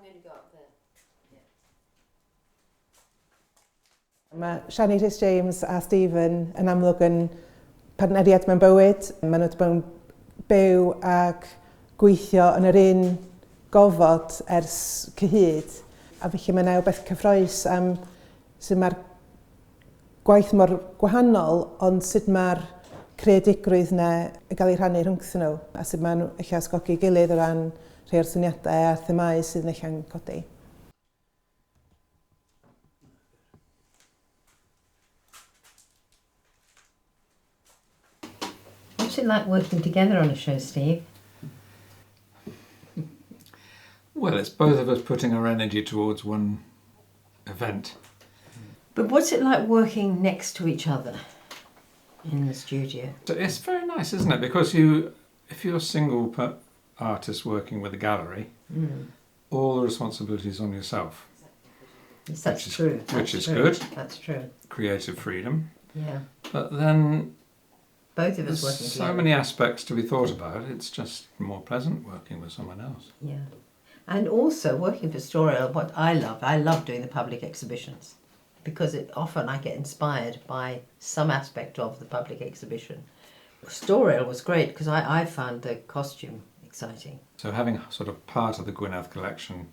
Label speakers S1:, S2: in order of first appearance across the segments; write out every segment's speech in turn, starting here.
S1: going to go up there.
S2: Mae Shani, Rhys James a Stephen yn amlwg yn partneriaid mewn bywyd. Maen nhw wedi byw ac gweithio yn yr un gofod ers cyhyd. A felly mae'n beth cyffroes am sut mae'r gwaith mor gwahanol, ond sut mae'r creadigrwydd yna yn cael ei rhannu rhwngthyn nhw. A sut maen nhw eich asgogi gilydd o ran rhai o'r syniadau a themau sydd yn eich codi.
S1: What's it like working together on a show, Steve?
S3: Well, it's both of us putting our energy towards one event.
S1: But what's it like working next to each other in the studio?
S3: So it's very nice, isn't it? Because if you're a single artist working with a gallery, all the responsibility is on yourself.
S1: Yes, that's true.
S3: Which is good.
S1: That's true.
S3: Creative freedom.
S1: Yeah.
S3: But then
S1: both of us working
S3: there's
S1: together.
S3: so many aspects to be thought about. It's just more pleasant working with someone else.
S1: Yeah. And also working for Storiel, what I love doing the public exhibitions, because often I get inspired by some aspect of the public exhibition. Storiel was great because I found the costume exciting.
S3: So having sort of part of the Gwynedd collection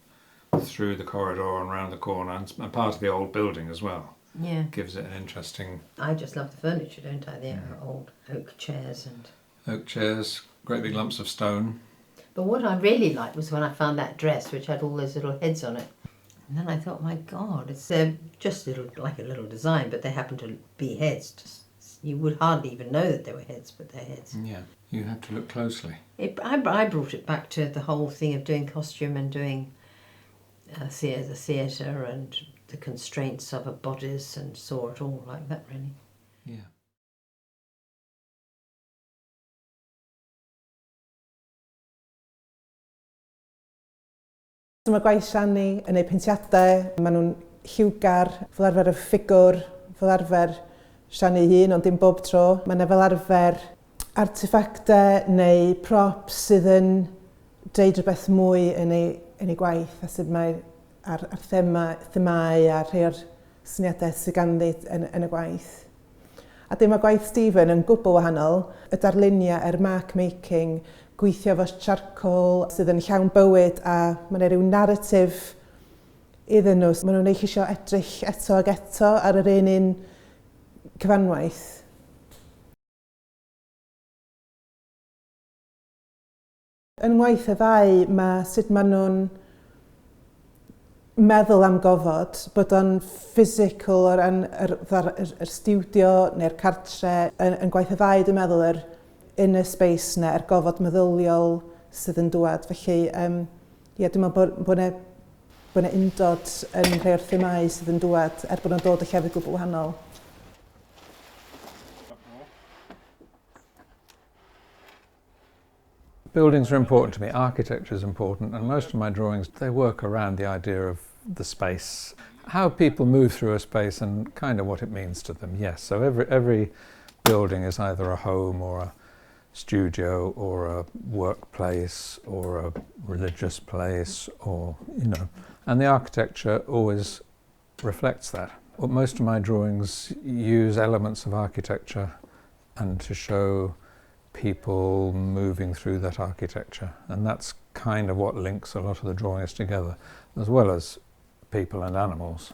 S3: through the corridor and around the corner and part of the old building as well.
S1: Yeah.
S3: Gives it an interesting...
S1: I just love the furniture, don't I? The old oak chairs and...
S3: Oak chairs, great big lumps of stone.
S1: But what I really liked was when I found that dress which had all those little heads on it. And then I thought, my God, it's just like a little design, but they happen to be heads. You would hardly even know that they were heads, but they're heads.
S3: Yeah, you have to look closely.
S1: I brought it back to the whole thing of doing costume and doing the theatre and the constraints of a bodice, and saw it all like that, really.
S3: Yeah.
S2: Mae gwaith Shani yn ei peintiadau, maen nhw'n lliwgar, fel arfer y ffigwr, fel arfer Shani hun, ond dim bob tro. Mae yna fel arfer arteffactau neu props sydd yn dweud rhywbeth mwy yn ei gwaith, a sydd mae ar themau a rhai o'r syniadau sydd ganddi yn y gwaith. A dim mae gwaith Stephen yn gwbl wahanol, y darluniau, mark making, gweithio fo charcoal sydd yn llawn bywyd, a mae yna rhyw narratif iddyn nhw. Maen nhw'n eich edrych eto ag eto ar yr un cyfanwaith. Yn waith y ddau, mae sut maen nhw'n meddwl am gofod, bod o'n physical o ran yr studio neu'r cartre. Yn gwaith y ddau, dwi'n meddwl, inner space yna, gofod meddyliol sydd yn dŵad. Felly, dwi'n meddwl bod yna undod yn rhai o'r themau sydd yn dŵad, bod nhw'n dod o llefydd gwbl wahanol.
S3: Buildings are important to me, architecture is important, and most of my drawings, they work around the idea of the space, how people move through a space and kind of what it means to them, yes. So every building is either a home or a studio or a workplace or a religious place, or, and the architecture always reflects that. Well, most of my drawings use elements of architecture and to show people moving through that architecture, and that's kind of what links a lot of the drawings together, as well as people and animals.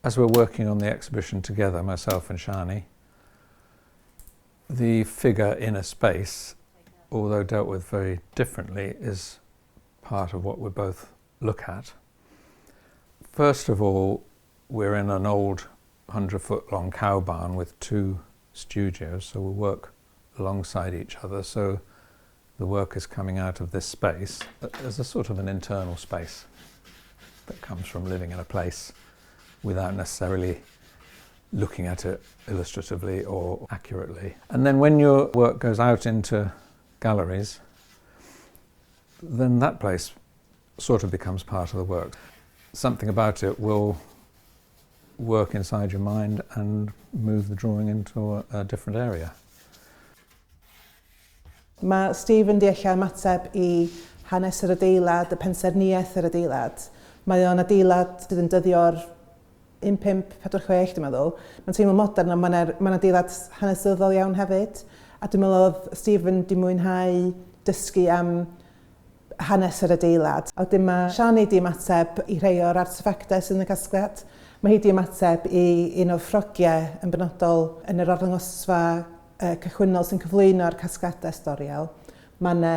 S3: As we're working on the exhibition together, myself and Shani, the figure in a space, although dealt with very differently, is part of what we both look at. First of all, we're in an old 100-foot long cow barn with two studios, so we work alongside each other, so the work is coming out of this space as a sort of an internal space that comes from living in a place without necessarily looking at it illustratively or accurately. And then when your work goes out into galleries, then that place sort of becomes part of the work. Something about it will work inside your mind and move the drawing into a different area.
S2: Mae Steve yn deall ymateb I hanes yr adeilad, y pensaerniaeth yr adeilad. Mae o'n adeilad sydd yn dyddio'r 1546, dwi'n meddwl. Mae'n teimlo modern, ond mae'n adeilad hanesyddol iawn hefyd. A dwi'n meddwl oedd Stephen di mwynhau dysgu am hanes yr adeilad. A wedyn mae Shani di ymateb i rhai o'r arteffactau sydd yn y casgliad. Mae hi di ymateb i un o'r ffrogiau yn benodol yn yr arddangosfa cychwynnol sy'n cyflwyno'r casgliadau Storiel. Mae yna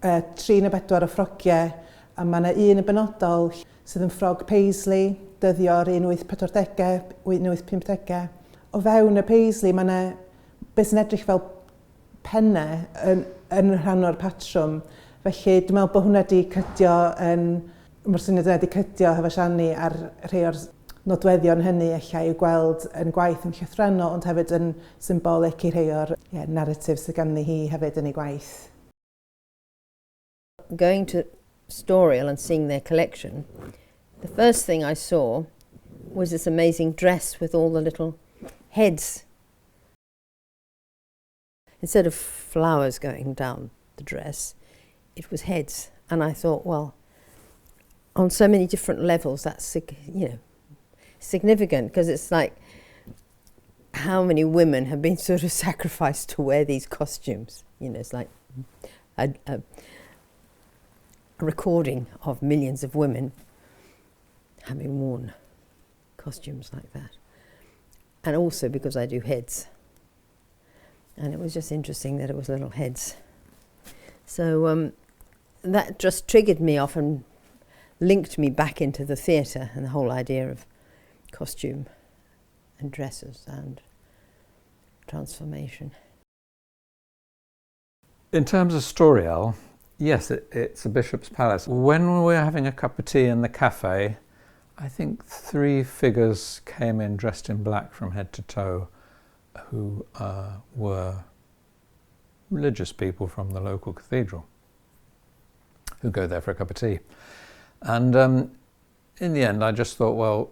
S2: 3 neu 4 o ffrogiau, a mae yna un yn benodol sydd yn ffrog paisley, dyddio'r 1840au, 1850au. O fewn y paisley, mae yna beth sy'n edrych fel pennau yn rhan o'r patrwm. Felly, dwi'n meddwl bod hwnna wedi cydio mae'r syniad yna wedi cydio hefo Shani ar rhai o'r nodweddion hynny ella i'w gweld yn gwaith yn llythrennol, ond hefyd yn symbolic i rhai o'r narratives sydd ganddi hi hefyd yn ei gwaith.
S1: Going to Storiel and seeing their collection, the first thing I saw was this amazing dress with all the little heads. Instead of flowers going down the dress, it was heads. And I thought, well, on so many different levels, that's significant, because it's like how many women have been sort of sacrificed to wear these costumes. It's like a recording of millions of women having worn costumes like that. And also because I do heads. And it was just interesting that it was little heads. So that just triggered me off and linked me back into the theatre and the whole idea of costume and dresses and transformation.
S3: In terms of Storiel, yes, it's a bishop's palace. When we were having a cup of tea in the cafe, I think 3 figures came in dressed in black from head to toe, who were religious people from the local cathedral who go there for a cup of tea. And in the end, I just thought, well,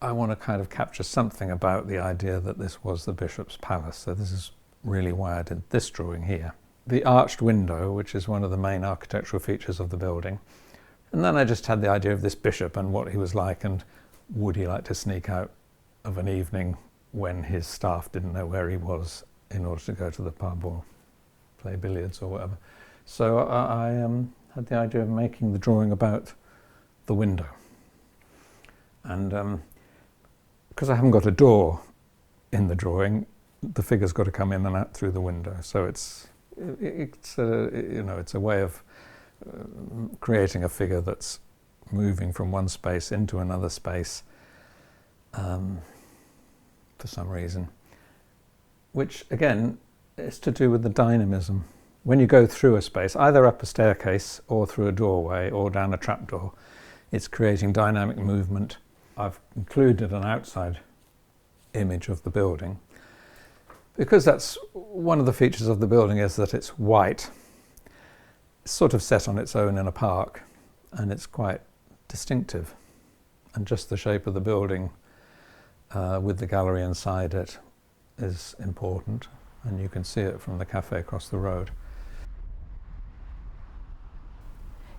S3: I want to kind of capture something about the idea that this was the bishop's palace. So this is really why I did this drawing here. The arched window, which is one of the main architectural features of the building. And then I just had the idea of this bishop and what he was like, and would he like to sneak out of an evening when his staff didn't know where he was in order to go to the pub or play billiards or whatever. So I had the idea of making the drawing about the window. And because I haven't got a door in the drawing, the figure's got to come in and out through the window. So it's a way of creating a figure that's moving from one space into another space for some reason, which again is to do with the dynamism. When you go through a space, either up a staircase or through a doorway or down a trapdoor, it's creating dynamic movement. I've included an outside image of the building because that's one of the features of the building, is that it's white. It's sort of set on its own in a park, and it's quite distinctive. And just the shape of the building with the gallery inside it is important, and you can see it from the cafe across the road.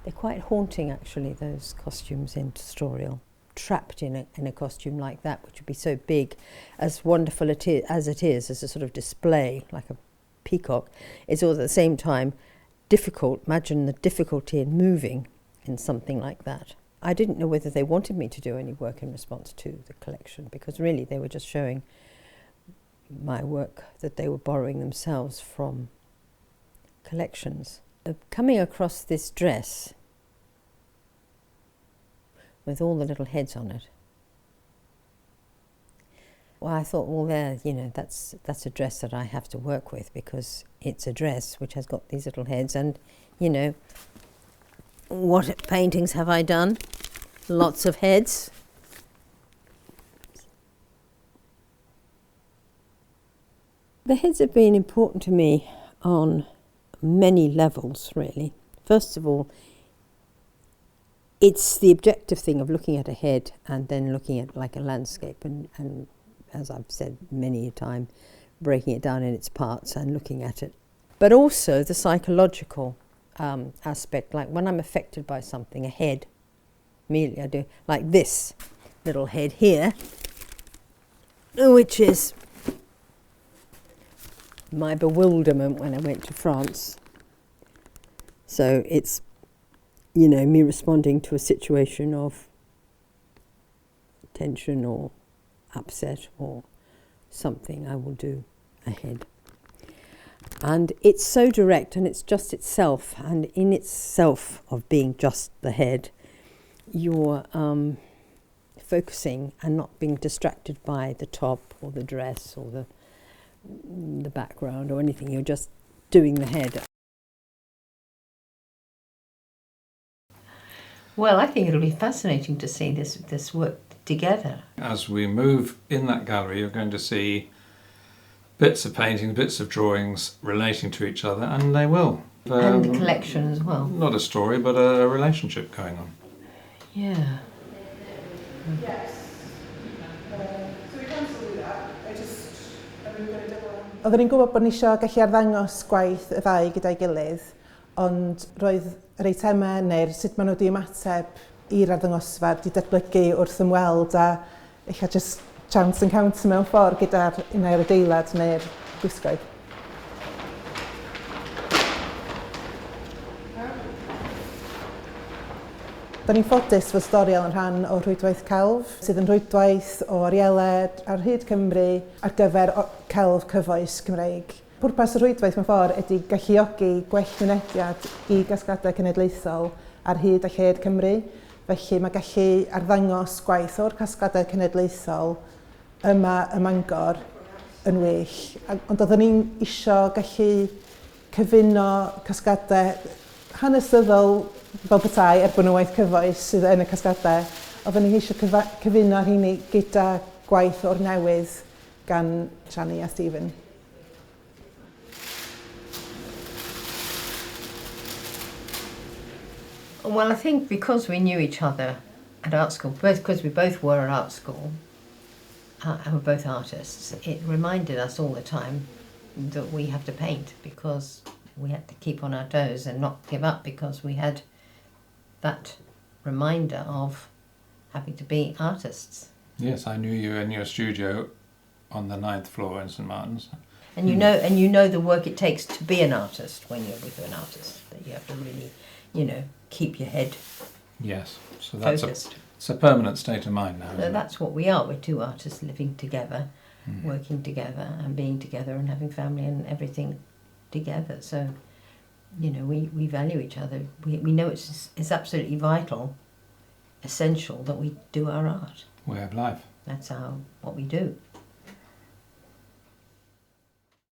S1: They're quite haunting, actually, those costumes in Storiel. Trapped in a costume like that, which would be so big, as wonderful as it is as a sort of display, like a peacock, it's all at the same time difficult. Imagine the difficulty in moving in something like that. I didn't know whether they wanted me to do any work in response to the collection, because really they were just showing my work that they were borrowing themselves from collections. Coming across this dress with all the little heads on it, well, I thought, well, that's a dress that I have to work with, because it's a dress which has got these little heads, and what paintings have I done? Lots of heads. The heads have been important to me on many levels, really. First of all, it's the objective thing of looking at a head and then looking at like a landscape and as I've said many a time, breaking it down in its parts and looking at it. But also the psychological aspect. Like when I'm affected by something, a head, immediately I do like this little head here, which is my bewilderment when I went to France. So it's, me responding to a situation of tension or upset or something, I will do a head. And it's so direct, and it's just itself, and in itself of being just the head, you're focusing and not being distracted by the top or the dress or the background or anything. You're just doing the head. Well, I think it'll be fascinating to see this work together.
S3: As we move in that gallery, you're going to see bits of painting, bits of drawings relating to each other, and they will.
S1: And the collection as well.
S3: Not a story, but a relationship going on.
S1: Yeah.
S2: Yes. So we can still do that. Oedden ni'n gwybod bod ni eisiau gallu arddangos gwaith y ddau gyda'i gilydd, ond roedd yr eitemau neu'r sut maen nhw wedi ymateb i'r arddangosfa wedi datblygu wrth ymweld a eich just chance encounter mewn ffordd gyda'r unau'r adeilad neu'r gwisgoedd. Da ni'n ffodus fod Storiel yn rhan o rhwydwaith celf, sydd yn rhwydwaith o arieled ar hyd Cymru ar gyfer celf cyfoes Cymreig. Pwrpas y rhwydwaith mewn ffordd ydy galluogi gwell mynediad i gasgladau cenedlaethol ar hyd a lled Cymru. Felly mae gallu arddangos gwaith o'r casgladau cenedlaethol yma ym Mangor yn well. Ond oedden ni'n eisiau gallu cyfuno casgladau hanesyddol fel petai er bod nhw waith cyfoes sydd yn y casgladau. Oedden ni eisiau cyfuno rheini gyda gwaith o'r newydd gan Shani a Stephen.
S1: Well, I think because we knew each other at art school, both because we both were at art school and we're both artists, it reminded us all the time that we have to paint because we had to keep on our toes and not give up because we had that reminder of having to be artists.
S3: Yes, I knew you in your studio on the 9th floor in St Martin's.
S1: And you know the work it takes to be an artist when you're with an artist, that you have to really, keep your head
S3: yes, so that's
S1: focused.
S3: It's a permanent state of mind now.
S1: So that's what we are. We're two artists living together, working together and being together and having family and everything together. So, we value each other. We know it's absolutely vital, essential that we do our art.
S3: Way of life.
S1: That's what we do.